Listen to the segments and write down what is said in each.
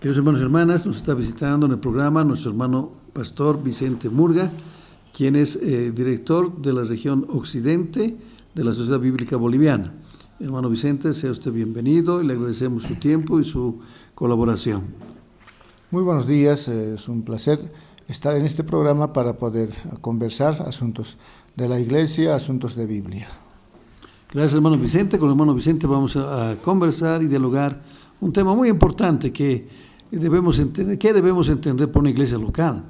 Queridos hermanos y hermanas, nos está visitando en el programa nuestro hermano pastor Vicente Murga, quien es director de la región occidente de la Sociedad Bíblica Boliviana. Hermano Vicente, sea usted bienvenido y le agradecemos su tiempo y su colaboración. Muy buenos días, es un placer estar en este programa para poder conversar asuntos de la iglesia, asuntos de Biblia. Gracias, hermano Vicente. Con el hermano Vicente vamos a conversar y dialogar un tema muy importante que debemos entender por una iglesia local.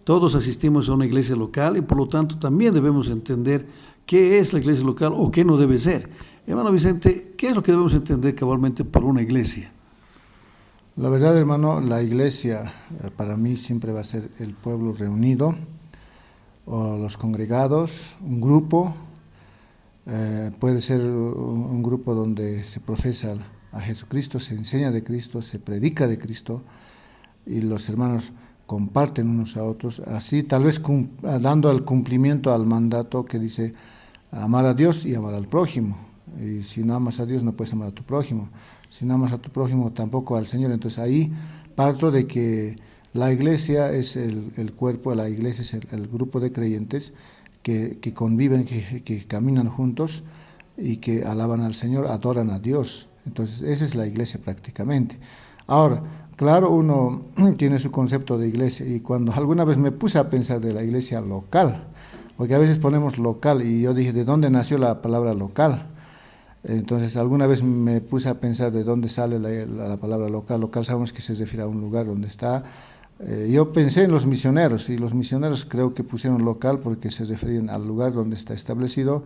Todos asistimos a una iglesia local y por lo tanto también debemos entender qué es la iglesia local o qué no debe ser. Hermano Vicente, ¿qué es lo que debemos entender cabalmente por una iglesia? La verdad, hermano, la iglesia para mí siempre va a ser el pueblo reunido, o los congregados, un grupo, puede ser un grupo donde se profesa a Jesucristo, se enseña de Cristo, se predica de Cristo y los hermanos comparten unos a otros, así tal vez dando el cumplimiento al mandato que dice amar a Dios y amar al prójimo. Y si no amas a Dios no puedes amar a tu prójimo, si no amas a tu prójimo tampoco al Señor. Entonces ahí parto de que la iglesia es el cuerpo, la iglesia es el grupo de creyentes que conviven, que caminan juntos y que alaban al Señor, adoran a Dios. Entonces esa es la iglesia prácticamente. Ahora, claro, uno tiene su concepto de iglesia y cuando alguna vez me puse a pensar de la iglesia local, porque a veces ponemos local y yo dije, ¿de dónde nació la palabra local? Entonces alguna vez me puse a pensar de dónde sale la palabra local. Local sabemos que se refiere a un lugar donde está. Yo pensé en los misioneros y los misioneros creo que pusieron local porque se referían al lugar donde está establecido.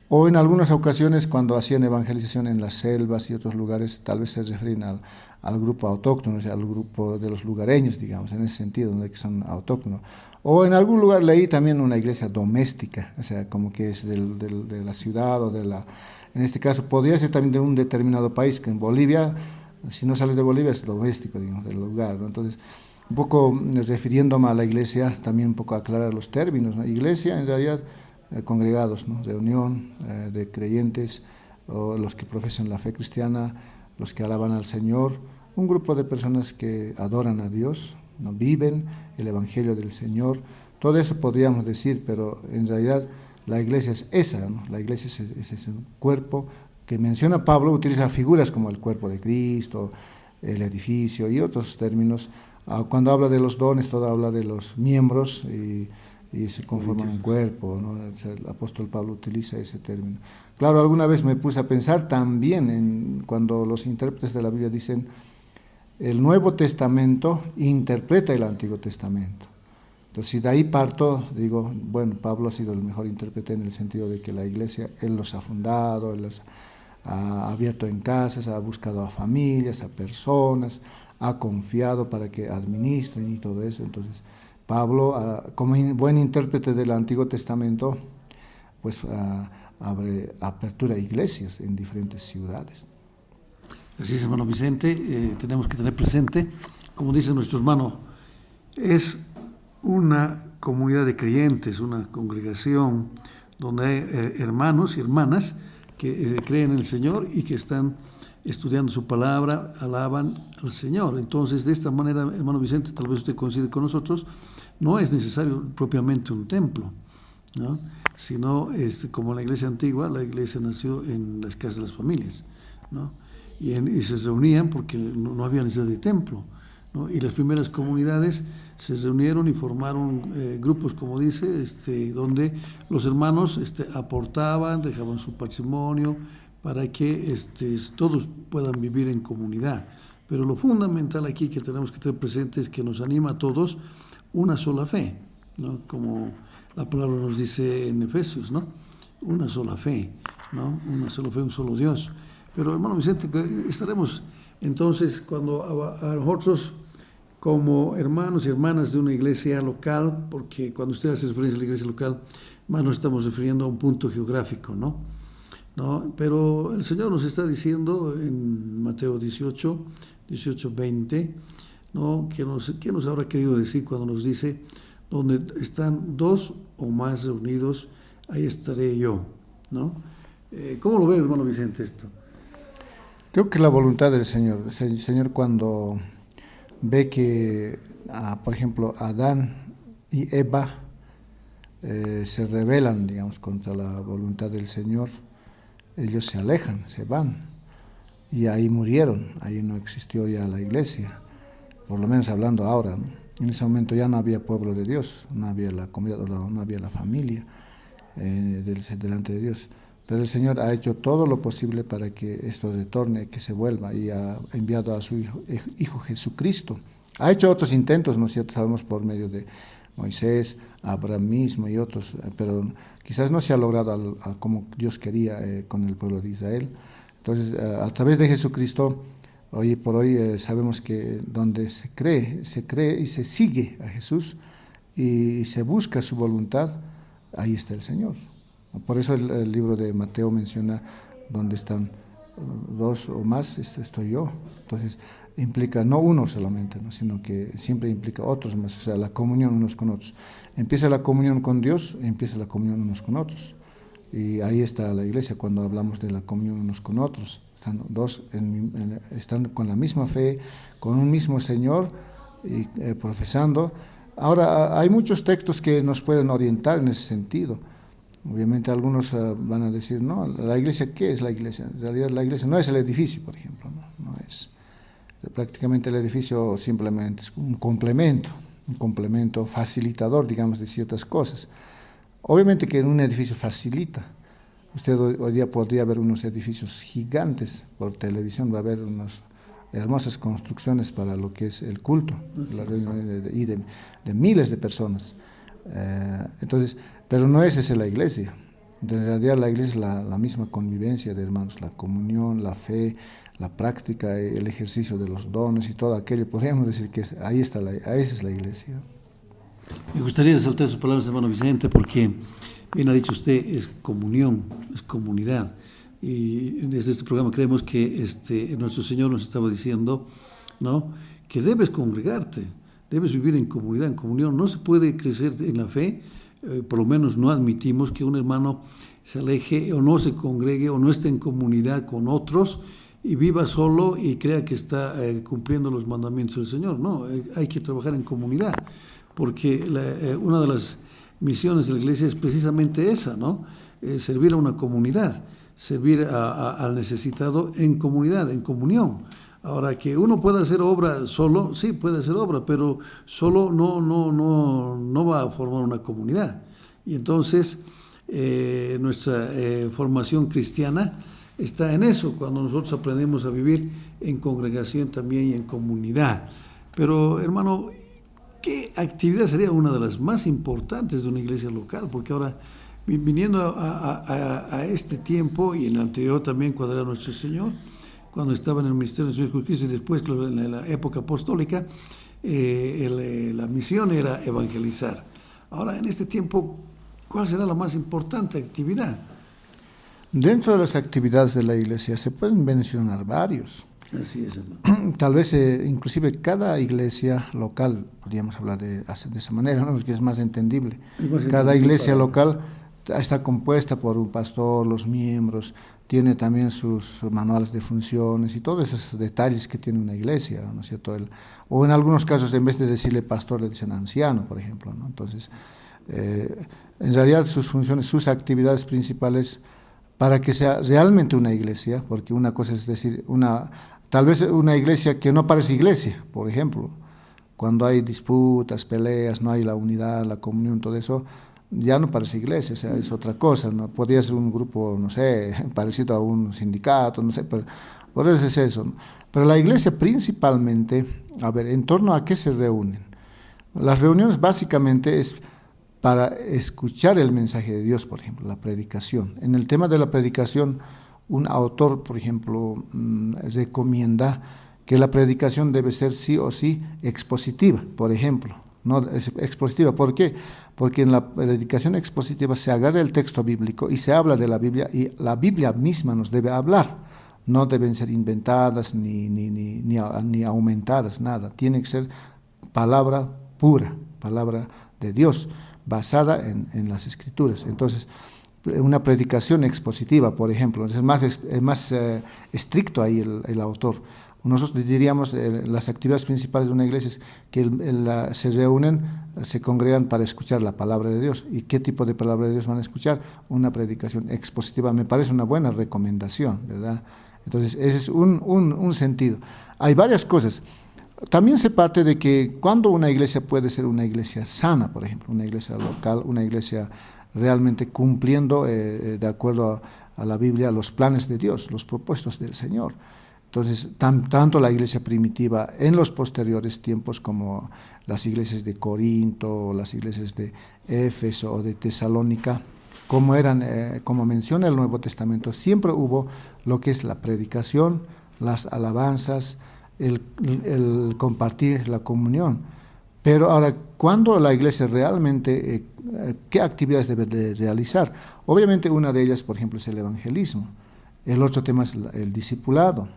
O en algunas ocasiones cuando hacían evangelización en las selvas y otros lugares, tal vez se refieren al grupo autóctono, o sea, al grupo de los lugareños, digamos, en ese sentido, donde son autóctonos. O en algún lugar leí también una iglesia doméstica, o sea, como que es de la ciudad o en este caso podría ser también de un determinado país, que en Bolivia, si no sale de Bolivia es doméstico, digamos, del lugar, ¿no? Entonces, un poco refiriéndome a la iglesia, también un poco aclarar los términos, ¿no? Iglesia, en realidad, congregados, ¿no? Reunión de creyentes, o los que profesan la fe cristiana, los que alaban al Señor, un grupo de personas que adoran a Dios, ¿no? Viven el Evangelio del Señor, todo eso podríamos decir, pero en realidad la iglesia es esa, ¿no? La iglesia es ese cuerpo que menciona Pablo, utiliza figuras como el cuerpo de Cristo, el edificio y otros términos. Cuando habla de los dones, todo habla de los miembros y se conforman un cuerpo, ¿no? O sea, el apóstol Pablo utiliza ese término. Claro, alguna vez me puse a pensar también cuando los intérpretes de la Biblia dicen el Nuevo Testamento interpreta el Antiguo Testamento. Entonces, si de ahí parto, digo, bueno, Pablo ha sido el mejor intérprete en el sentido de que la iglesia, él los ha fundado, él los ha abierto en casas, ha buscado a familias, a personas, ha confiado para que administren y todo eso. Entonces, Pablo, como buen intérprete del Antiguo Testamento, pues abre apertura a iglesias en diferentes ciudades. Así es, hermano Vicente, tenemos que tener presente, como dice nuestro hermano, es una comunidad de creyentes, una congregación donde hay hermanos y hermanas que creen en el Señor y que están estudiando su palabra, alaban al Señor. Entonces, de esta manera, hermano Vicente, tal vez usted coincide con nosotros, no es necesario propiamente un templo, ¿no? Sino, como en la iglesia antigua, la iglesia nació en las casas de las familias, ¿no? Y se reunían porque no había necesidad de templo, ¿no? Y las primeras comunidades se reunieron y formaron grupos, como dice, donde los hermanos aportaban, dejaban su patrimonio para que todos puedan vivir en comunidad. Pero lo fundamental aquí que tenemos que tener presente es que nos anima a todos una sola fe, ¿no? Como la palabra nos dice en Efesios, ¿no? Una sola fe, ¿no? Una sola fe, un solo Dios. Pero, hermano Vicente, estaremos entonces cuando a nosotros como hermanos y hermanas de una iglesia local, porque cuando usted hace referencia a la iglesia local, más nos estamos refiriendo a un punto geográfico, ¿no? Pero el Señor nos está diciendo en Mateo 18, 20, ¿no? ¿Qué nos habrá querido decir cuando nos dice, donde están dos o más reunidos, ahí estaré yo, ¿no? ¿Cómo lo ve, hermano Vicente, esto? Creo que la voluntad del Señor, el Señor cuando ve que, por ejemplo, Adán y Eva se rebelan, digamos, contra la voluntad del Señor, ellos se alejan, se van, y ahí murieron, ahí no existió ya la iglesia, por lo menos hablando ahora, ¿no? En ese momento ya no había pueblo de Dios, no había la comunidad, no había la familia delante de Dios. Pero el Señor ha hecho todo lo posible para que esto retorne, que se vuelva, y ha enviado a su Hijo Jesucristo. Ha hecho otros intentos, ¿no es cierto? Sabemos por medio de Moisés, Abraham mismo y otros, pero quizás no se ha logrado como Dios quería con el pueblo de Israel. Entonces, a través de Jesucristo, hoy por hoy sabemos que donde se cree y se sigue a Jesús y se busca su voluntad, ahí está el Señor. Por eso el libro de Mateo menciona donde están dos o más, estoy yo. Entonces implica no uno solamente, ¿no? Sino que siempre implica otros más, o sea, la comunión unos con otros. Empieza la comunión con Dios, empieza la comunión unos con otros. Y ahí está la iglesia cuando hablamos de la comunión unos con otros. Están dos, están con la misma fe, con un mismo Señor, y profesando. Ahora, hay muchos textos que nos pueden orientar en ese sentido. Obviamente algunos van a decir, no, la iglesia, ¿qué es la iglesia? En realidad la iglesia no es el edificio, por ejemplo, no es. Prácticamente el edificio simplemente es un complemento facilitador, digamos, de ciertas cosas. Obviamente que en un edificio facilita. Usted hoy día podría ver unos edificios gigantes por televisión, va a haber unas hermosas construcciones para lo que es el culto, la reunión de miles de personas. Entonces, pero no es esa la iglesia. En realidad la iglesia es la misma convivencia de hermanos, la comunión, la fe, la práctica, el ejercicio de los dones y todo aquello. Podríamos decir que ahí esa es la iglesia. Me gustaría resaltar sus palabras, hermano Vicente, porque bien ha dicho usted, es comunión, es comunidad. Y desde este programa creemos que nuestro Señor nos estaba diciendo, ¿no?, que debes congregarte, debes vivir en comunidad, en comunión. No se puede crecer en la fe, por lo menos no admitimos que un hermano se aleje o no se congregue o no esté en comunidad con otros y viva solo y crea que está cumpliendo los mandamientos del Señor. No, hay que trabajar en comunidad, porque una de las misiones de la iglesia es precisamente esa, ¿no? Servir a una comunidad, servir al necesitado en comunidad, en comunión. Ahora, que uno pueda hacer obra solo, sí, puede hacer obra, pero solo no va a formar una comunidad. Y entonces, nuestra formación cristiana está en eso, cuando nosotros aprendemos a vivir en congregación también y en comunidad. Pero, hermano, ¿qué actividad sería una de las más importantes de una iglesia local? Porque ahora, viniendo a este tiempo y en el anterior también, cuando era nuestro Señor, cuando estaba en el ministerio de Jesucristo y después en la época apostólica, la misión era evangelizar. Ahora, en este tiempo, ¿cuál será la más importante actividad? Dentro de las actividades de la iglesia se pueden mencionar varios. Así es, hermano. Tal vez inclusive cada iglesia local, podríamos hablar de esa manera, ¿no?, porque es más entendible. Cada iglesia local está compuesta por un pastor, los miembros, tiene también sus manuales de funciones y todos esos detalles que tiene una iglesia, ¿no es cierto? O en algunos casos, en vez de decirle pastor, le dicen anciano, por ejemplo, ¿no? Entonces, en realidad sus funciones, sus actividades principales, para que sea realmente una iglesia, porque una cosa es decir, tal vez una iglesia que no parece iglesia, por ejemplo, cuando hay disputas, peleas, no hay la unidad, la comunión, todo eso, ya no parece iglesia, o sea, es otra cosa, ¿no? Podría ser un grupo, no sé, parecido a un sindicato, no sé, pero por eso es eso, ¿no? Pero la iglesia principalmente, a ver, ¿en torno a qué se reúnen? Las reuniones básicamente es para escuchar el mensaje de Dios, por ejemplo, la predicación. En el tema de la predicación, un autor, por ejemplo, recomienda que la predicación debe ser sí o sí expositiva, por ejemplo. No es expositiva. ¿Por qué? Porque en la predicación expositiva se agarra el texto bíblico y se habla de la Biblia, y la Biblia misma nos debe hablar. No deben ser inventadas ni aumentadas, nada. Tiene que ser palabra pura, palabra de Dios, basada en las Escrituras. Entonces, una predicación expositiva, por ejemplo, es más estricto ahí el autor. Nosotros diríamos las actividades principales de una iglesia es que se reúnen, se congregan para escuchar la palabra de Dios. ¿Y qué tipo de palabra de Dios van a escuchar? Una predicación expositiva. Me parece una buena recomendación, ¿verdad? Entonces, ese es un sentido. Hay varias cosas. También se parte de que cuando una iglesia puede ser una iglesia sana, por ejemplo, una iglesia local, una iglesia realmente cumpliendo de acuerdo a la Biblia los planes de Dios, los propósitos del Señor. Entonces, tanto la iglesia primitiva en los posteriores tiempos como las iglesias de Corinto, las iglesias de Éfeso o de Tesalónica, como menciona el Nuevo Testamento, siempre hubo lo que es la predicación, las alabanzas, el compartir la comunión. Pero ahora, ¿cuándo la iglesia realmente, qué actividades debe de realizar? Obviamente una de ellas, por ejemplo, es el evangelismo. El otro tema es el discipulado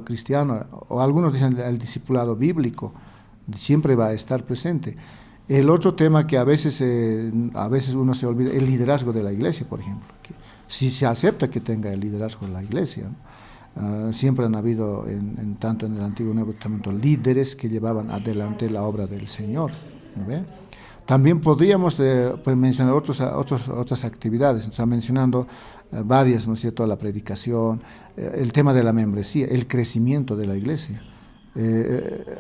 cristiano, o algunos dicen el discipulado bíblico, siempre va a estar presente. El otro tema que a veces uno se olvida, el liderazgo de la iglesia, por ejemplo, que si se acepta que tenga el liderazgo de la iglesia, ¿no? Siempre han habido, tanto en el Antiguo y Nuevo Testamento, líderes que llevaban adelante la obra del Señor, ¿no? También podríamos mencionar otras actividades, o sea, mencionando varias, ¿no es cierto?, la predicación, el tema de la membresía, el crecimiento de la iglesia.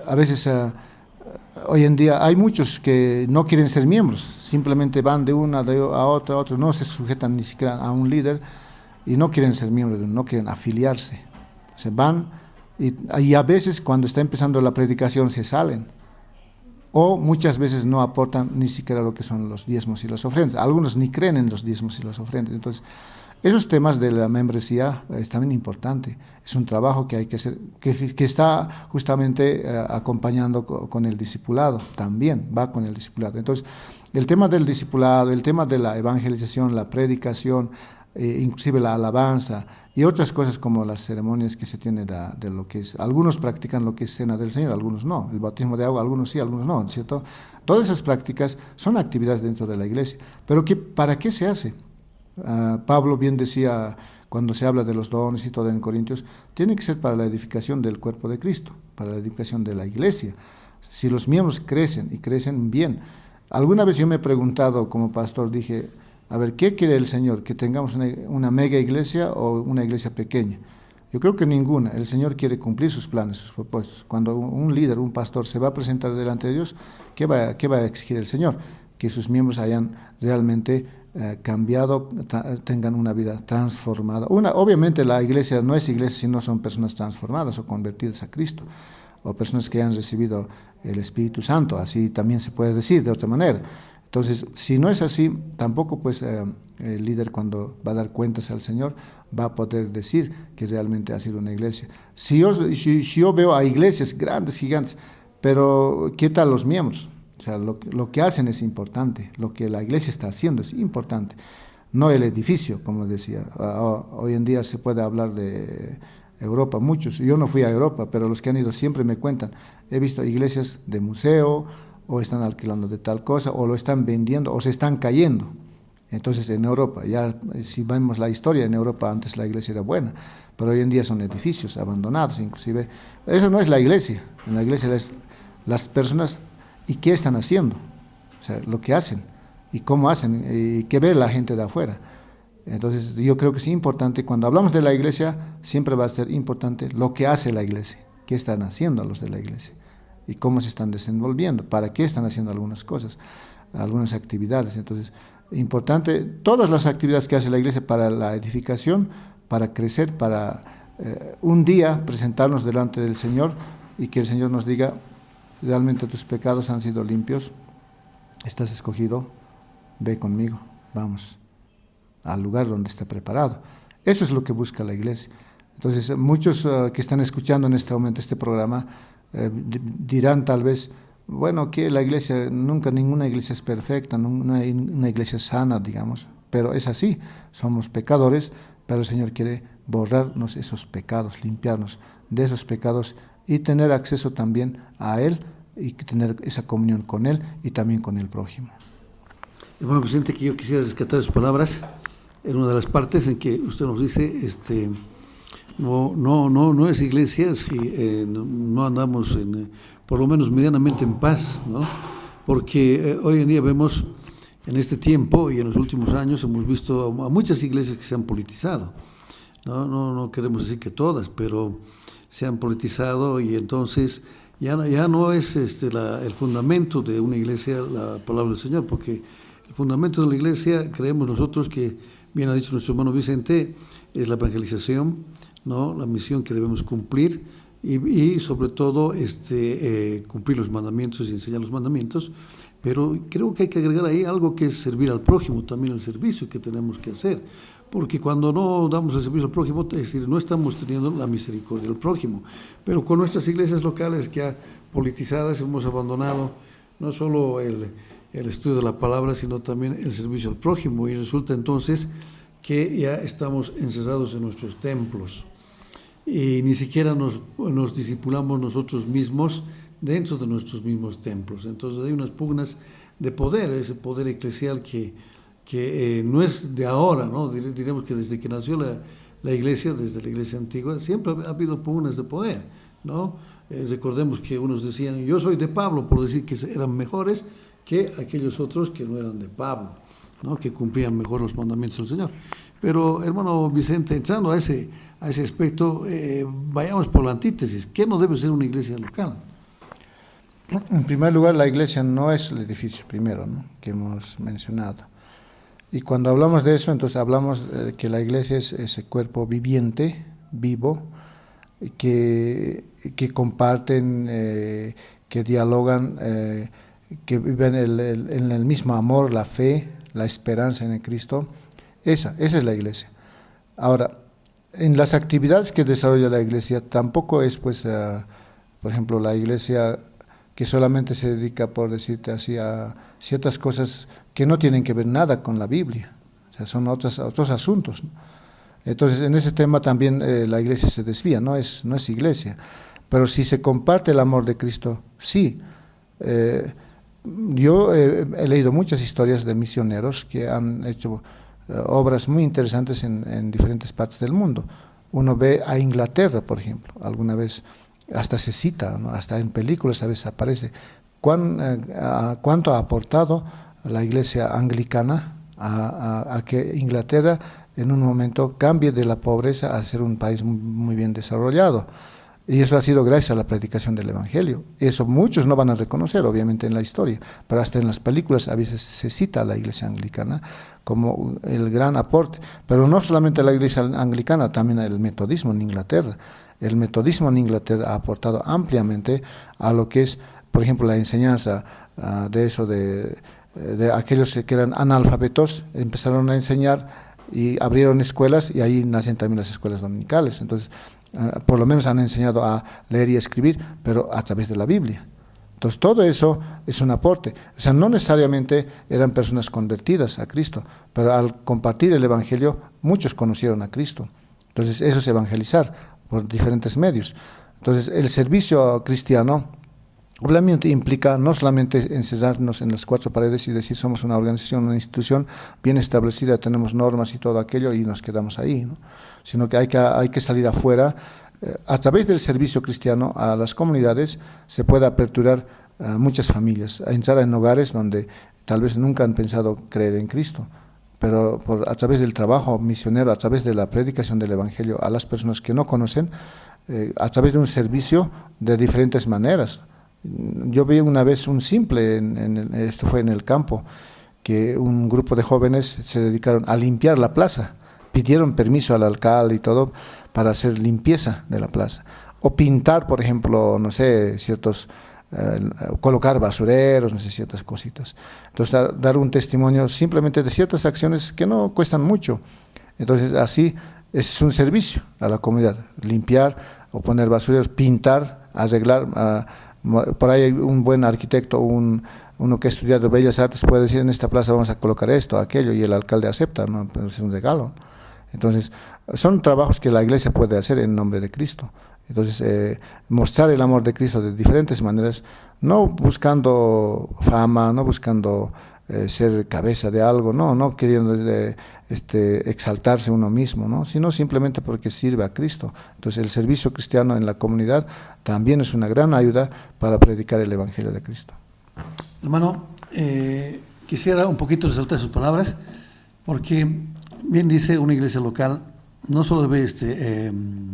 A veces, hoy en día, hay muchos que no quieren ser miembros, simplemente van de una a otra, no se sujetan ni siquiera a un líder y no quieren ser miembros, no quieren afiliarse. Se van y a veces cuando está empezando la predicación se salen. O muchas veces no aportan ni siquiera lo que son los diezmos y las ofrendas. Algunos ni creen en los diezmos y las ofrendas. Entonces, esos temas de la membresía es también importante. Es un trabajo que hay que hacer, que está justamente acompañando con el discipulado, también va con el discipulado. Entonces, el tema del discipulado, el tema de la evangelización, la predicación, inclusive la alabanza y otras cosas como las ceremonias que se tienen de lo que es, algunos practican lo que es cena del Señor, algunos no, el bautismo de agua, algunos sí, algunos no, ¿cierto? Todas esas prácticas son actividades dentro de la iglesia, pero ¿para qué se hace? Pablo bien decía, cuando se habla de los dones y todo en Corintios, tiene que ser para la edificación del cuerpo de Cristo, para la edificación de la iglesia. Si los miembros crecen y crecen bien. Alguna vez yo me he preguntado como pastor, dije, a ver, ¿qué quiere el Señor? ¿Que tengamos una mega iglesia o una iglesia pequeña? Yo creo que ninguna. El Señor quiere cumplir sus planes, sus propósitos. Cuando un líder, un pastor se va a presentar delante de Dios, ¿qué va a exigir el Señor? Que sus miembros hayan realmente cambiado, tengan una vida transformada. Obviamente la iglesia no es iglesia si no son personas transformadas o convertidas a Cristo, o personas que han recibido el Espíritu Santo, así también se puede decir de otra manera. Entonces, si no es así, tampoco pues el líder cuando va a dar cuentas al Señor va a poder decir que realmente ha sido una iglesia. Si yo veo a iglesias grandes, gigantes, pero ¿qué tal los miembros? O sea, lo que hacen es importante, lo que la iglesia está haciendo es importante, no el edificio, como decía. Hoy en día se puede hablar de Europa, muchos. Yo no fui a Europa, pero los que han ido siempre me cuentan. He visto iglesias de museo, o están alquilando de tal cosa, o lo están vendiendo, o se están cayendo. Entonces en Europa, ya si vemos la historia, en Europa antes la iglesia era buena, pero hoy en día son edificios abandonados, inclusive. Eso no es la iglesia. En la iglesia es las personas y qué están haciendo, o sea, lo que hacen, y cómo hacen, y qué ve la gente de afuera. Entonces yo creo que es importante, cuando hablamos de la iglesia, siempre va a ser importante lo que hace la iglesia, qué están haciendo los de la iglesia, y cómo se están desenvolviendo, para qué están haciendo algunas cosas, algunas actividades. Entonces, importante, todas las actividades que hace la iglesia para la edificación, para crecer, para un día presentarnos delante del Señor y que el Señor nos diga, realmente tus pecados han sido limpios, estás escogido, ve conmigo, vamos al lugar donde está preparado. Eso es lo que busca la iglesia. Entonces, muchos que están escuchando en este momento este programa dirán tal vez, bueno, que la iglesia, ninguna iglesia es perfecta, no hay una iglesia sana, digamos, pero es así, somos pecadores, pero el Señor quiere borrarnos esos pecados, limpiarnos de esos pecados y tener acceso también a Él y tener esa comunión con Él y también con el prójimo. Bueno, presidente, que yo quisiera rescatar sus palabras en una de las partes en que usted nos dice, no es iglesia si no andamos por lo menos medianamente en paz, ¿no? Porque hoy en día vemos, en este tiempo y en los últimos años, hemos visto a muchas iglesias que se han politizado. No queremos decir que todas, pero se han politizado, y entonces ya no es el fundamento de una iglesia la palabra del Señor, porque el fundamento de la iglesia, creemos nosotros, que bien ha dicho nuestro hermano Vicente, es la evangelización, ¿no? La misión que debemos cumplir, y sobre todo cumplir los mandamientos y enseñar los mandamientos. Pero creo que hay que agregar ahí algo que es servir al prójimo, también el servicio que tenemos que hacer, porque cuando no damos el servicio al prójimo, es decir, no estamos teniendo la misericordia del prójimo. Pero con nuestras iglesias locales ya politizadas hemos abandonado no solo el estudio de la palabra, sino también el servicio al prójimo, y resulta entonces que ya estamos encerrados en nuestros templos y ni siquiera nos discipulamos nosotros mismos dentro de nuestros mismos templos. Entonces hay unas pugnas de poder, ese poder eclesial que no es de ahora, ¿no? Diremos que desde que nació la iglesia, desde la iglesia antigua, siempre ha habido pugnas de poder, ¿no? Recordemos que unos decían, yo soy de Pablo, por decir que eran mejores que aquellos otros que no eran de Pablo, ¿no? Que cumplían mejor los mandamientos del Señor. Pero, hermano Vicente, entrando a ese aspecto, vayamos por la antítesis. ¿Qué no debe ser una iglesia local? En primer lugar, la iglesia no es el edificio primero, ¿no?, que hemos mencionado. Y cuando hablamos de eso, entonces hablamos que la iglesia es ese cuerpo viviente, vivo, que comparten, que dialogan, que viven en el mismo amor, la fe, la esperanza en el Cristo. Esa es la iglesia. Ahora, en las actividades que desarrolla la iglesia, tampoco es, pues, por ejemplo, la iglesia que solamente se dedica, por decirte así, a ciertas cosas que no tienen que ver nada con la Biblia. O sea, son otros asuntos, ¿no? Entonces, en ese tema también la iglesia se desvía, no es iglesia. Pero si se comparte el amor de Cristo, sí. Yo he leído muchas historias de misioneros que han hecho obras muy interesantes en diferentes partes del mundo. Uno ve a Inglaterra, por ejemplo, alguna vez hasta se cita, ¿no?, hasta en películas a veces aparece, cuánto ha aportado la iglesia anglicana a que Inglaterra en un momento cambie de la pobreza a ser un país muy bien desarrollado. Y eso ha sido gracias a la predicación del Evangelio. Eso muchos no van a reconocer, obviamente, en la historia, pero hasta en las películas a veces se cita a la iglesia anglicana como el gran aporte. Pero no solamente la iglesia anglicana, también el metodismo en Inglaterra. El metodismo en Inglaterra ha aportado ampliamente a lo que es, por ejemplo, la enseñanza de eso, de aquellos que eran analfabetos, empezaron a enseñar y abrieron escuelas, y ahí nacen también las escuelas dominicales. Entonces, por lo menos han enseñado a leer y escribir, pero a través de la Biblia. Entonces, todo eso es un aporte. O sea, no necesariamente eran personas convertidas a Cristo, pero al compartir el Evangelio, muchos conocieron a Cristo. Entonces, eso es evangelizar por diferentes medios. Entonces, el servicio cristiano obviamente implica no solamente encerrarnos en las cuatro paredes y decir somos una organización, una institución bien establecida, tenemos normas y todo aquello y nos quedamos ahí, ¿no?, sino que hay que salir afuera. A través del servicio cristiano a las comunidades se puede aperturar muchas familias, a entrar en hogares donde tal vez nunca han pensado creer en Cristo, pero a través del trabajo misionero, a través de la predicación del Evangelio a las personas que no conocen, a través de un servicio de diferentes maneras. Yo vi una vez un simple, esto fue en el campo, que un grupo de jóvenes se dedicaron a limpiar la plaza, pidieron permiso al alcalde y todo para hacer limpieza de la plaza, o pintar, por ejemplo, no sé, colocar basureros, no sé, ciertas cositas. Entonces, dar un testimonio simplemente de ciertas acciones que no cuestan mucho. Entonces, así es un servicio a la comunidad, limpiar o poner basureros, pintar, arreglar. Por ahí hay un buen arquitecto, uno que ha estudiado Bellas Artes puede decir en esta plaza vamos a colocar esto, aquello, y el alcalde acepta, ¿no?, pero es un regalo. Entonces, son trabajos que la iglesia puede hacer en nombre de Cristo. Entonces, mostrar el amor de Cristo de diferentes maneras, no buscando fama, no buscando ser cabeza de algo, no queriendo exaltarse uno mismo, ¿no? Sino simplemente porque sirve a Cristo. Entonces el servicio cristiano en la comunidad también es una gran ayuda para predicar el Evangelio de Cristo. Hermano, quisiera un poquito resaltar sus palabras, porque bien dice, una iglesia local no solo debe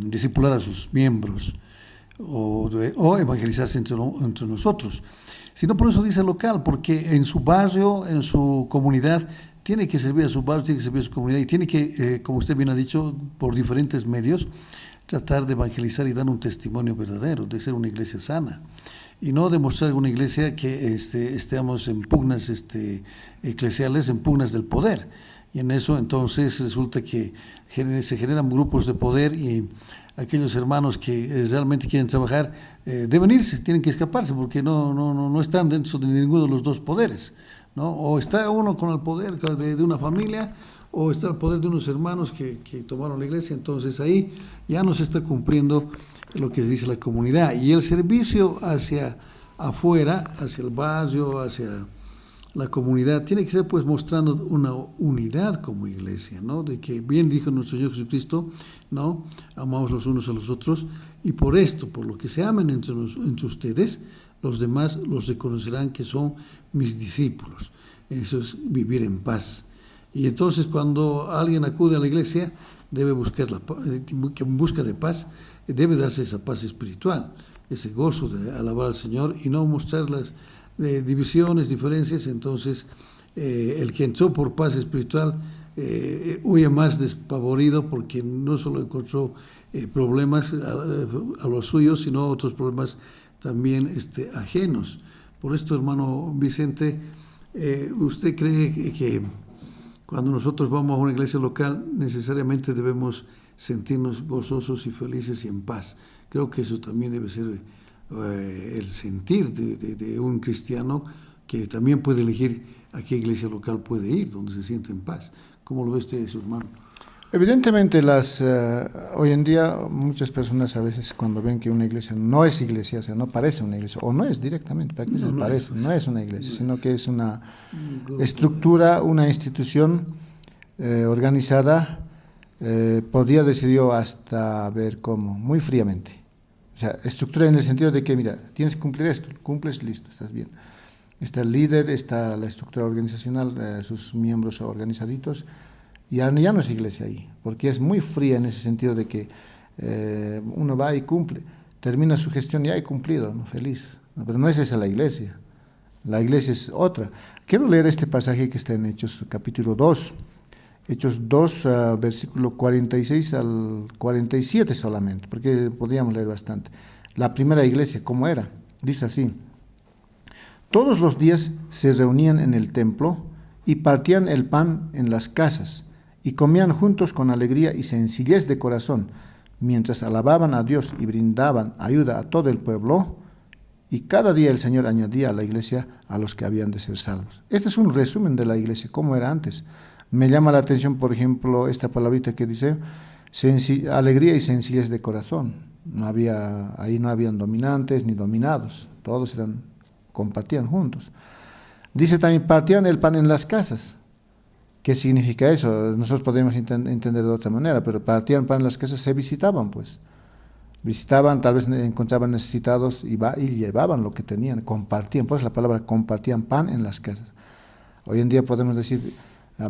discipular a sus miembros o evangelizarse entre nosotros, sino por eso dice local, porque en su barrio, en su comunidad, tiene que servir a su barrio, tiene que servir a su comunidad y tiene que, como usted bien ha dicho, por diferentes medios, tratar de evangelizar y dar un testimonio verdadero, de ser una iglesia sana. Y no demostrar una iglesia que estemos en pugnas eclesiales, en pugnas del poder. Y en eso entonces resulta que se generan grupos de poder y aquellos hermanos que realmente quieren trabajar deben irse, tienen que escaparse porque no están dentro de ninguno de los dos poderes, ¿no? O está uno con el poder de una familia o está el poder de unos hermanos que tomaron la iglesia, entonces ahí ya no se está cumpliendo lo que dice la comunidad. Y el servicio hacia afuera, hacia el barrio, hacia la comunidad, tiene que ser pues mostrando una unidad como iglesia, ¿no? De que bien dijo nuestro Señor Jesucristo, ¿no? Amamos los unos a los otros, y por esto, por lo que se amen entre ustedes, los demás los reconocerán que son mis discípulos. Eso es vivir en paz. Y entonces cuando alguien acude a la iglesia, debe buscar en busca de paz, debe darse esa paz espiritual, ese gozo de alabar al Señor y no mostrar las divisiones, diferencias. Entonces el que entró por paz espiritual huye más despavorido porque no solo encontró problemas a los suyos, sino otros problemas también ajenos. Por esto, hermano Vicente, ¿usted cree que cuando nosotros vamos a una iglesia local necesariamente debemos sentirnos gozosos y felices y en paz? Creo que eso también debe ser el sentir de un cristiano, que también puede elegir a qué iglesia local puede ir, donde se siente en paz. ¿Cómo lo ve usted, su hermano? Evidentemente, hoy en día muchas personas a veces cuando ven que una iglesia no es iglesia, o sea, no parece una iglesia, o no es directamente, ¿para qué se parece? No es una iglesia, sino que es una estructura, una institución organizada, podría decir yo hasta ver cómo, muy fríamente. O sea, estructura en el sentido de que, mira, tienes que cumplir esto, cumples, listo, estás bien. Está el líder, está la estructura organizacional, sus miembros organizaditos. Ya no es iglesia ahí, porque es muy fría en ese sentido de que uno va y cumple, termina su gestión y hay cumplido, ¿no? Feliz. No, pero no es esa la iglesia es otra. Quiero leer este pasaje que está en Hechos capítulo 2, Hechos 2, versículo 46 al 47 solamente, porque podríamos leer bastante. La primera iglesia, ¿cómo era? Dice así: todos los días se reunían en el templo y partían el pan en las casas, y comían juntos con alegría y sencillez de corazón, mientras alababan a Dios y brindaban ayuda a todo el pueblo, y cada día el Señor añadía a la iglesia a los que habían de ser salvos. Este es un resumen de la iglesia, cómo era antes. Me llama la atención, por ejemplo, esta palabrita que dice, alegría y sencillez de corazón. Ahí no habían dominantes ni dominados, todos compartían juntos. Dice también, partían el pan en las casas. ¿Qué significa eso? Nosotros podemos entender de otra manera, pero partían pan en las casas, se visitaban pues. Visitaban, tal vez encontraban necesitados y llevaban lo que tenían, compartían, pues la palabra compartían pan en las casas. Hoy en día podemos decir,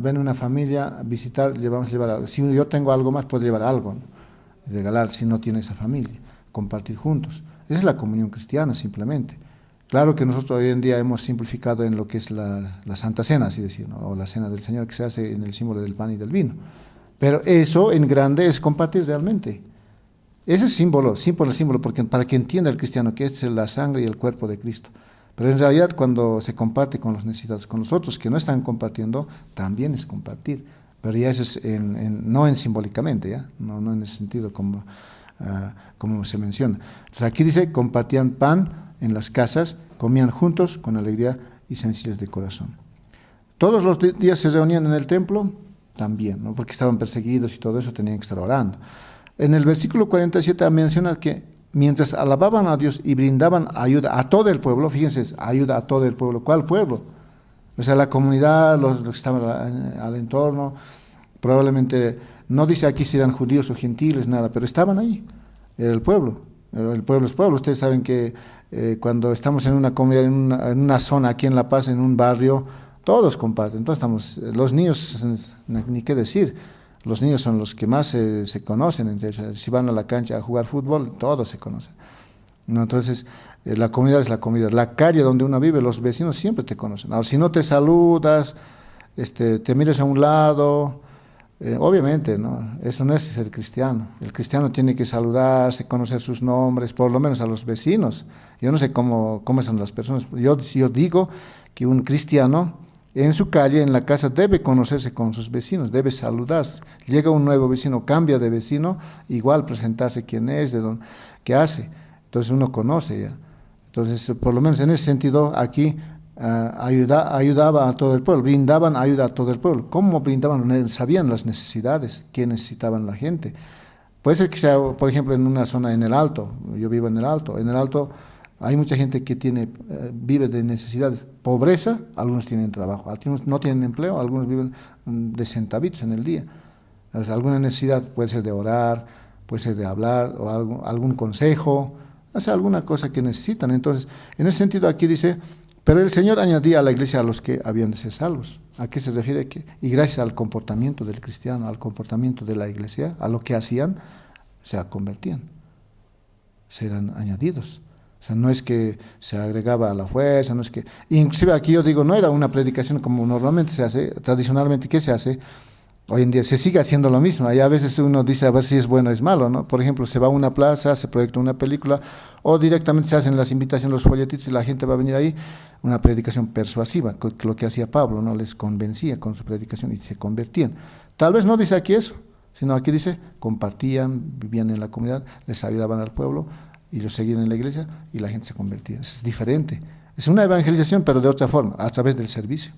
ven una familia a visitar, vamos a llevar algo. Si yo tengo algo más, puedo llevar algo, ¿no? Regalar si no tiene esa familia, compartir juntos. Esa es la comunión cristiana simplemente. Claro que nosotros hoy en día hemos simplificado en lo que es la Santa Cena, así decir, ¿no? O la Cena del Señor, que se hace en el símbolo del pan y del vino. Pero eso en grande es compartir realmente. Ese es símbolo, porque para que entienda el cristiano que es la sangre y el cuerpo de Cristo. Pero en realidad cuando se comparte con los necesitados, con los otros que no están compartiendo, también es compartir. Pero ya eso es no simbólicamente, ¿ya? No en ese sentido como se menciona. Entonces aquí dice, compartían pan en las casas, comían juntos con alegría y sencillez de corazón. Todos los días se reunían en el templo, también, ¿no? Porque estaban perseguidos y todo eso, tenían que estar orando. En el versículo 47 menciona que mientras alababan a Dios y brindaban ayuda a todo el pueblo, fíjense, ayuda a todo el pueblo. ¿Cuál pueblo? O sea, la comunidad, los que estaban al entorno, probablemente, no dice aquí si eran judíos o gentiles, nada, pero estaban ahí, era el pueblo. El pueblo es pueblo. Ustedes saben que cuando estamos en una comunidad, en una zona aquí en La Paz, en un barrio, todos comparten. Entonces los niños, ni qué decir, los niños son los que más se conocen. Entonces, si van a la cancha a jugar fútbol, todos se conocen, ¿no? Entonces, la comunidad es la comunidad. La calle donde uno vive, los vecinos siempre te conocen. Ahora, si no te saludas, te miras a un lado, obviamente, ¿no? Eso no es ser cristiano. El cristiano tiene que saludarse, conocer sus nombres, por lo menos a los vecinos. Yo no sé cómo son las personas. Yo digo que un cristiano en su calle, en la casa, debe conocerse con sus vecinos, debe saludarse. Llega un nuevo vecino, cambia de vecino, igual presentarse quién es, de dónde, qué hace. Entonces uno conoce ya. Entonces, por lo menos en ese sentido, aquí ayudaba a todo el pueblo, brindaban ayuda a todo el pueblo. ¿Cómo brindaban? Sabían las necesidades, qué necesitaban la gente. Puede ser que sea, por ejemplo, en una zona en el Alto, yo vivo en el Alto hay mucha gente que vive de necesidades, pobreza, algunos tienen trabajo, algunos no tienen empleo, algunos viven de centavitos en el día. O sea, alguna necesidad puede ser de orar, puede ser de hablar, o algún consejo, o sea, alguna cosa que necesitan. Entonces, en ese sentido aquí dice, pero el Señor añadía a la iglesia a los que habían de ser salvos. ¿A qué se refiere? Y gracias al comportamiento del cristiano, al comportamiento de la iglesia, a lo que hacían, se convertían, serán añadidos. O sea, no es que se agregaba a la fuerza, no es que... Inclusive aquí yo digo, no era una predicación como normalmente se hace, tradicionalmente, ¿qué se hace? Hoy en día se sigue haciendo lo mismo, y a veces uno dice a ver si es bueno o es malo, ¿no? Por ejemplo, se va a una plaza, se proyecta una película, o directamente se hacen las invitaciones, los folletitos, y la gente va a venir ahí, una predicación persuasiva, lo que hacía Pablo, ¿no? Les convencía con su predicación y se convertían. Tal vez no dice aquí eso, sino aquí dice, compartían, vivían en la comunidad, les ayudaban al pueblo, y los seguían en la iglesia, y la gente se convertía. Es diferente. Es una evangelización, pero de otra forma, a través del servicio,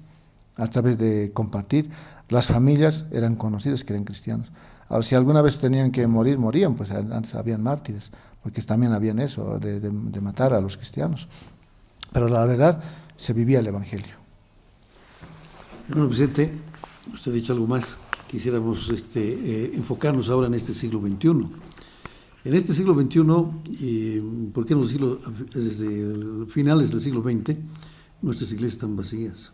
a través de compartir. Las familias eran conocidas que eran cristianos. Ahora, si alguna vez tenían que morir, morían, pues antes habían mártires, porque también habían eso, de matar a los cristianos. Pero la verdad, se vivía el evangelio. Bueno, Vicente, usted ha dicho algo más. Quisiéramos enfocarnos ahora en este siglo XXI. En este siglo XXI, ¿por qué no decirlo desde finales del siglo XX, nuestras iglesias están vacías?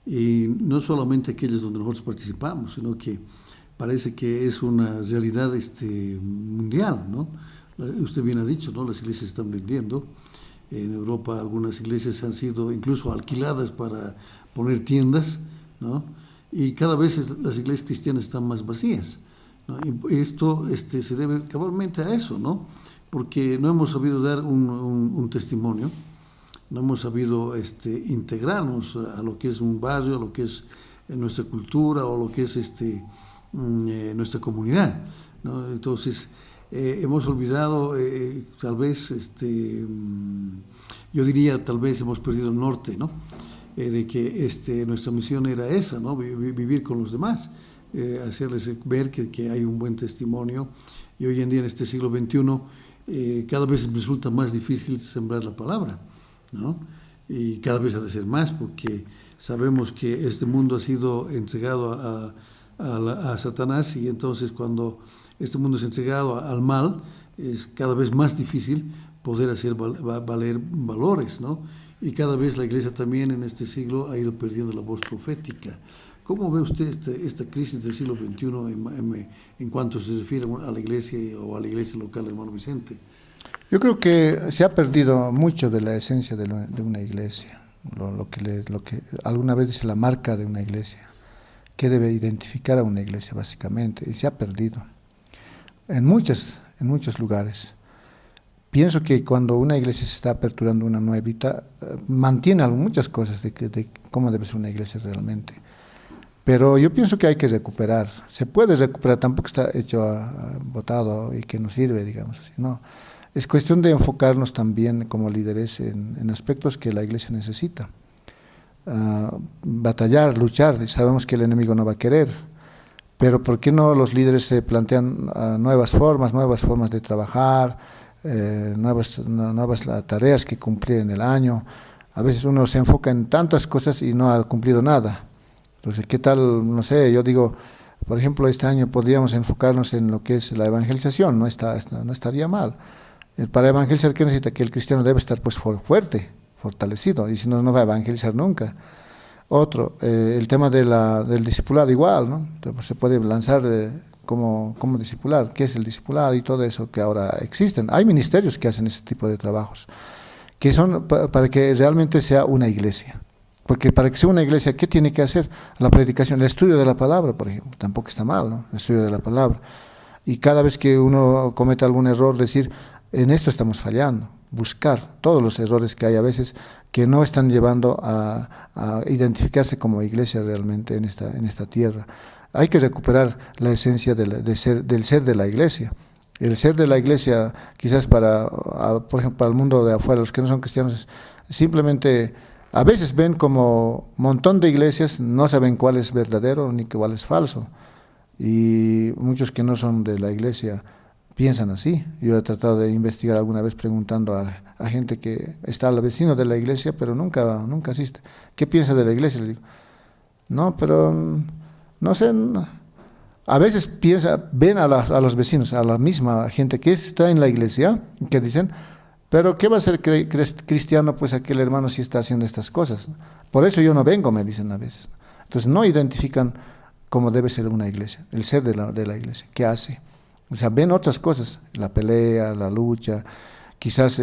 Y no solamente aquellas donde nosotros participamos, sino que parece que es una realidad mundial, ¿no? Usted bien ha dicho, ¿no? Las iglesias están vendiendo. En Europa algunas iglesias han sido incluso alquiladas para poner tiendas, ¿no? Y cada vez las iglesias cristianas están más vacías, ¿no? Y esto se debe cabalmente a eso, ¿no? Porque no hemos sabido dar un testimonio, no hemos sabido integrarnos a lo que es un barrio, a lo que es nuestra cultura o lo que es nuestra comunidad, ¿no? Entonces, hemos olvidado, tal vez, yo diría, tal vez hemos perdido el norte, ¿no? De que nuestra misión era esa, ¿no? Vivir con los demás, hacerles ver que hay un buen testimonio. Y hoy en día, en este siglo XXI, cada vez resulta más difícil sembrar la palabra, ¿no? Y cada vez ha de ser más, porque sabemos que este mundo ha sido entregado a Satanás, y entonces cuando este mundo es entregado al mal, es cada vez más difícil poder hacer valer valores, ¿no? Y cada vez la iglesia también en este siglo ha ido perdiendo la voz profética. ¿Cómo ve usted esta crisis del siglo XXI en cuanto se refiere a la iglesia o a la iglesia local, hermano Vicente? Yo creo que se ha perdido mucho de la esencia de una iglesia, lo que alguna vez dice la marca de una iglesia, que debe identificar a una iglesia básicamente, y se ha perdido en muchos lugares. Pienso que cuando una iglesia se está aperturando una nuevita, mantiene muchas cosas de cómo debe ser una iglesia realmente. Pero yo pienso que hay que recuperar. Se puede recuperar, tampoco está hecho botado y que no sirve, digamos así, no. Es cuestión de enfocarnos también como líderes en aspectos que la iglesia necesita. Batallar, luchar, sabemos que el enemigo no va a querer, pero ¿por qué no los líderes se plantean nuevas formas de trabajar, nuevas tareas que cumplir en el año, A veces uno se enfoca en tantas cosas y no ha cumplido nada. Entonces, ¿qué tal? No sé, yo digo, por ejemplo, este año podríamos enfocarnos en lo que es la evangelización, no estaría mal. Para evangelizar, ¿qué necesita? Que el cristiano debe estar pues fuerte, fortalecido, y si no, no va a evangelizar nunca. Otro, el tema del discipulado igual, ¿no? Pues se puede lanzar cómo discipular, qué es el discipulado y todo eso que ahora existen. Hay ministerios que hacen ese tipo de trabajos, que son para que realmente sea una iglesia. Porque para que sea una iglesia, ¿qué tiene que hacer? La predicación, el estudio de la palabra, por ejemplo, tampoco está mal, ¿no? El estudio de la palabra. Y cada vez que uno comete algún error, decir, en esto estamos fallando, buscar todos los errores que hay a veces que no están llevando a identificarse como iglesia realmente en esta tierra. Hay que recuperar la esencia del ser de la iglesia. El ser de la iglesia, quizás por ejemplo, para el mundo de afuera, los que no son cristianos, simplemente a veces ven como un montón de iglesias, no saben cuál es verdadero ni cuál es falso. Y muchos que no son de la iglesia piensan así. Yo he tratado de investigar alguna vez preguntando a gente que está al vecino de la iglesia, pero nunca asiste. ¿Qué piensa de la iglesia? Le digo, no, pero no sé. A veces ven a los vecinos, a la misma gente que está en la iglesia, que dicen, pero ¿qué va a ser cristiano pues aquel hermano si está haciendo estas cosas? Por eso yo no vengo, me dicen a veces. Entonces no identifican cómo debe ser una iglesia, el ser de la iglesia, qué hace. O sea, ven otras cosas, la pelea, la lucha, quizás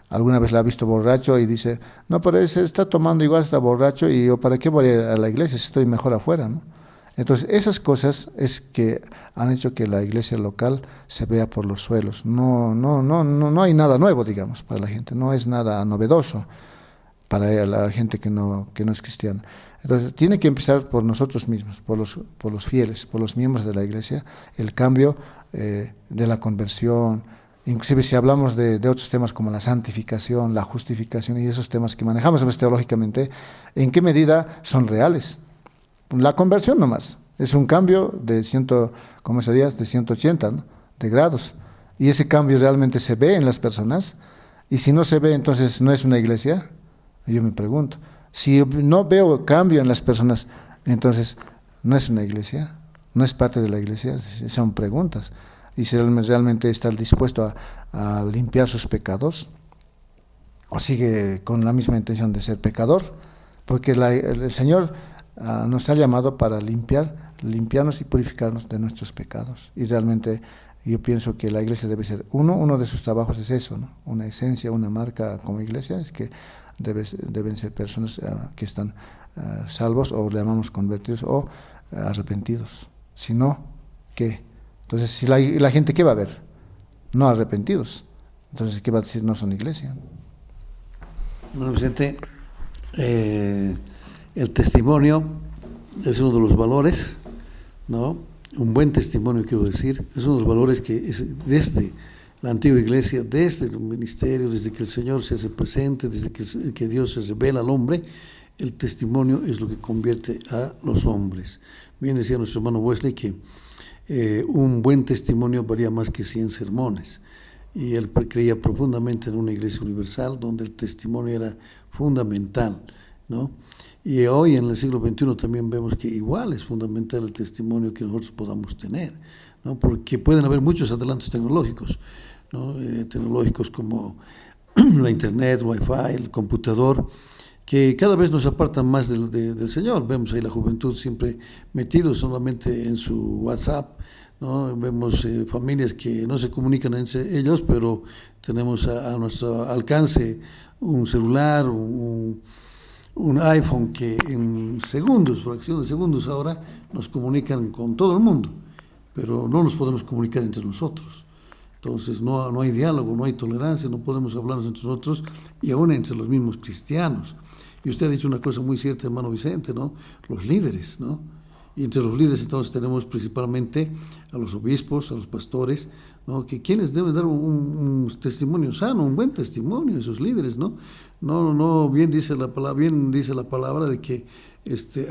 alguna vez la ha visto borracho y dice, no, pero ese está tomando igual, está borracho y yo, ¿para qué voy a la iglesia si estoy mejor afuera, ¿no? Entonces, esas cosas es que han hecho que la iglesia local se vea por los suelos. No hay nada nuevo, digamos, para la gente, no es nada novedoso para la gente que no es cristiana. Entonces, tiene que empezar por nosotros mismos, por los fieles, por los miembros de la iglesia, el cambio de la conversión. Inclusive si hablamos de otros temas como la santificación, la justificación y esos temas que manejamos teológicamente, ¿en qué medida son reales? La conversión nomás, es un cambio de 180, ¿no? De grados. Y ese cambio realmente se ve en las personas. Y si no se ve, entonces no es una iglesia. Yo me pregunto, si no veo cambio en las personas, entonces no es una iglesia, no es parte de la iglesia, son preguntas. Y si realmente está dispuesto a limpiar sus pecados, o sigue con la misma intención de ser pecador, porque el Señor nos ha llamado para limpiarnos y purificarnos de nuestros pecados. Y realmente yo pienso que la iglesia debe ser, uno de sus trabajos es eso, ¿no? Una esencia, una marca como iglesia, es que deben ser personas que están salvos, o le llamamos convertidos, o arrepentidos. Si no, ¿qué? Entonces, si la gente, ¿qué va a ver? No arrepentidos. Entonces, ¿qué va a decir? No son iglesia. Bueno, Vicente, el testimonio es uno de los valores, ¿no? Un buen testimonio, quiero decir, es uno de los valores que desde la antigua iglesia, desde el ministerio, desde que el Señor se hace presente, desde que Dios se revela al hombre, el testimonio es lo que convierte a los hombres. Bien decía nuestro hermano Wesley que un buen testimonio valía más que 100 sermones. Y él creía profundamente en una iglesia universal donde el testimonio era fundamental, ¿no? Y hoy en el siglo XXI también vemos que igual es fundamental el testimonio que nosotros podamos tener, ¿no? Porque pueden haber muchos adelantos tecnológicos, ¿no? Tecnológicos como la internet, wifi, el computador, que cada vez nos apartan más del Señor. Vemos ahí la juventud siempre metidos solamente en su WhatsApp, ¿no? Vemos familias que no se comunican entre ellos, pero tenemos a nuestro alcance un celular, un iPhone que en segundos, fracción de segundos ahora, nos comunican con todo el mundo, pero no nos podemos comunicar entre nosotros. Entonces no hay diálogo, no hay tolerancia, no podemos hablarnos entre nosotros y aún entre los mismos cristianos. Y usted ha dicho una cosa muy cierta, hermano Vicente, ¿no? Los líderes, ¿no? Y entre los líderes entonces tenemos principalmente a los obispos, a los pastores, ¿no? Que quienes deben dar un testimonio sano, un buen testimonio, esos líderes, ¿no? No, bien dice la palabra de que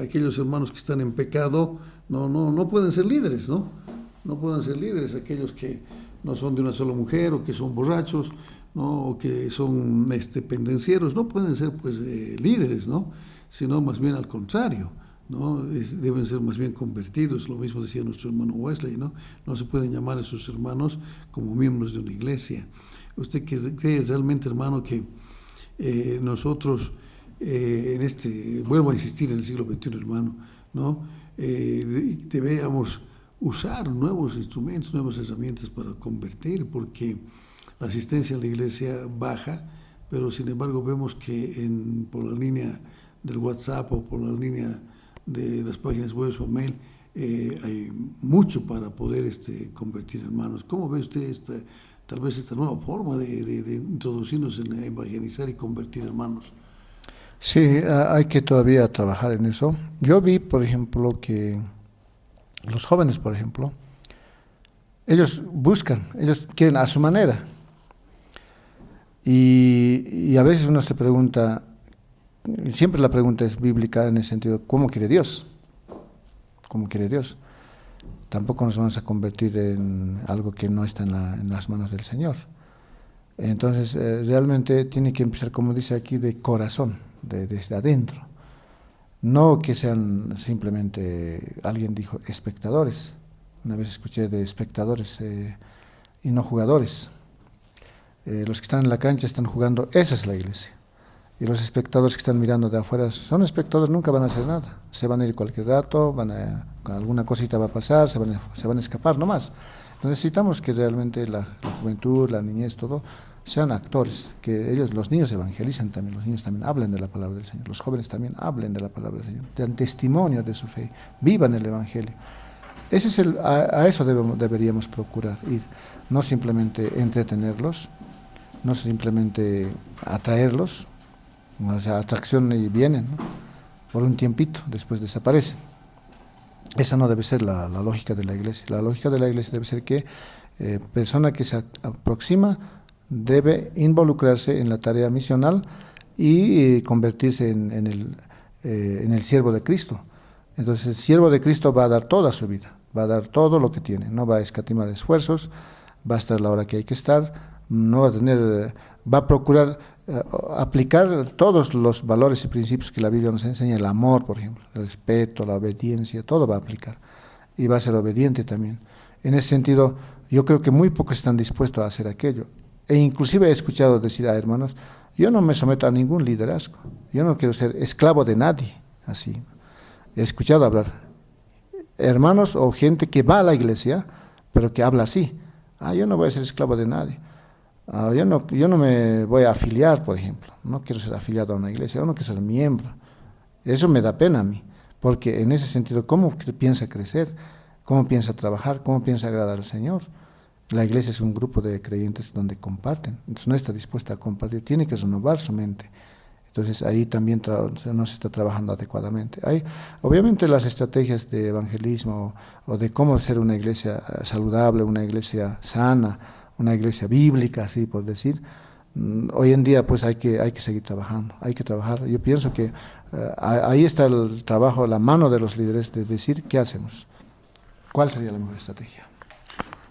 aquellos hermanos que están en pecado no pueden ser líderes, ¿no? No pueden ser líderes, aquellos que no son de una sola mujer o que son borrachos, ¿no? O que son pendencieros, no pueden ser pues líderes, ¿no? Sino más bien al contrario, ¿no? Deben ser más bien convertidos. Lo mismo decía nuestro hermano Wesley, ¿no? No se pueden llamar a sus hermanos como miembros de una iglesia. ¿Usted cree realmente, hermano, que nosotros vuelvo a insistir, en el siglo XXI, hermano, ¿no? Debemos usar nuevos instrumentos, nuevas herramientas para convertir, porque la asistencia a la iglesia baja, pero sin embargo vemos que por la línea del WhatsApp o por la línea de las páginas web o mail hay mucho para poder convertir hermanos. ¿Cómo ve usted tal vez esta nueva forma de introducirnos en evangelizar y convertir hermanos? Sí, hay que todavía trabajar en eso. Yo vi, por ejemplo, que los jóvenes, por ejemplo, ellos quieren a su manera. Y a veces uno se pregunta, siempre la pregunta es bíblica en el sentido, ¿cómo quiere Dios? ¿Cómo quiere Dios? Tampoco nos vamos a convertir en algo que no está en las manos del Señor. Entonces, realmente tiene que empezar, como dice aquí, de corazón, desde adentro. No que sean simplemente, alguien dijo, espectadores. Una vez escuché de espectadores y no jugadores. Los que están en la cancha están jugando, esa es la iglesia. Y los espectadores que están mirando de afuera son espectadores, nunca van a hacer nada. Se van a ir cualquier rato, alguna cosita va a pasar, se van a escapar nomás. Necesitamos que realmente la juventud, la niñez, todo, sean actores, que los niños evangelizan también, los niños también hablen de la palabra del Señor, los jóvenes también hablen de la palabra del Señor, den testimonio de su fe, vivan el evangelio. A eso deberíamos procurar ir, no simplemente entretenerlos, no simplemente atraerlos, o sea, atracción y vienen, ¿no? Por un tiempito, después desaparecen. Esa no debe ser la lógica de la iglesia. La lógica de la iglesia debe ser que persona que se aproxima debe involucrarse en la tarea misional y convertirse en el siervo de Cristo. Entonces el siervo de Cristo va a dar toda su vida, va a dar todo lo que tiene, no va a escatimar esfuerzos, va a estar la hora que hay que estar, no va a tener, va a procurar aplicar todos los valores y principios que la Biblia nos enseña, el amor, por ejemplo, el respeto, la obediencia, todo va a aplicar y va a ser obediente también. En ese sentido, yo creo que muy pocos están dispuestos a hacer aquello. E inclusive he escuchado decir a hermanos, yo no me someto a ningún liderazgo, yo no quiero ser esclavo de nadie, así. He escuchado hablar hermanos o gente que va a la iglesia, pero que habla así, yo no voy a ser esclavo de nadie. Yo no me voy a afiliar, por ejemplo, no quiero ser afiliado a una iglesia, yo no quiero ser miembro. Eso me da pena a mí, porque en ese sentido, ¿cómo piensa crecer? ¿Cómo piensa trabajar? ¿Cómo piensa agradar al Señor? La iglesia es un grupo de creyentes donde comparten, entonces no está dispuesta a compartir, tiene que renovar su mente. Entonces ahí también no se está trabajando adecuadamente. Hay, obviamente, las estrategias de evangelismo o de cómo ser una iglesia saludable, una iglesia sana, una iglesia bíblica, así por decir, hoy en día pues hay que seguir trabajando, hay que trabajar. Yo pienso que ahí está el trabajo, la mano de los líderes de decir qué hacemos, cuál sería la mejor estrategia.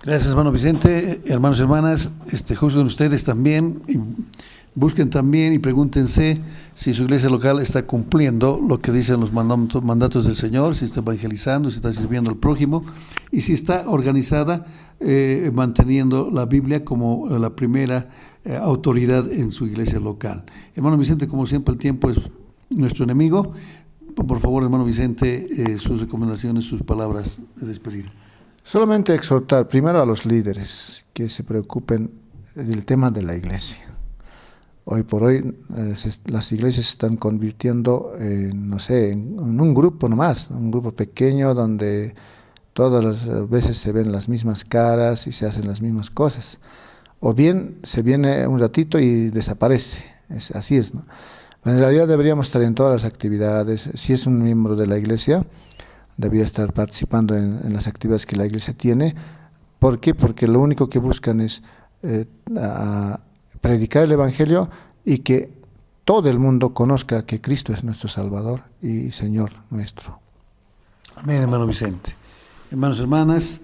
Gracias, hermano Vicente. Hermanos y hermanas, juzguen ustedes también y busquen también y pregúntense si su iglesia local está cumpliendo lo que dicen los mandatos del Señor, si está evangelizando, si está sirviendo al prójimo y si está organizada manteniendo la Biblia como la primera autoridad en su iglesia local. Hermano Vicente, como siempre, el tiempo es nuestro enemigo. Por favor, hermano Vicente, sus recomendaciones, sus palabras de despedida. Solamente exhortar primero a los líderes que se preocupen del tema de la iglesia. Hoy por hoy las iglesias se están convirtiendo en un grupo nomás, un grupo pequeño donde todas las veces se ven las mismas caras y se hacen las mismas cosas. O bien se viene un ratito y desaparece, así es, ¿no? En realidad deberíamos estar en todas las actividades. Si es un miembro de la iglesia, debería estar participando en las actividades que la iglesia tiene. ¿Por qué? Porque lo único que buscan es predicar el evangelio y que todo el mundo conozca que Cristo es nuestro Salvador y Señor nuestro. Amén, hermano Vicente. Hermanos y hermanas,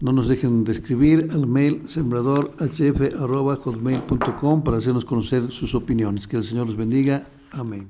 No nos dejen de escribir al mail sembradorhf@hotmail.com para hacernos conocer sus opiniones. Que el Señor los bendiga. Amén.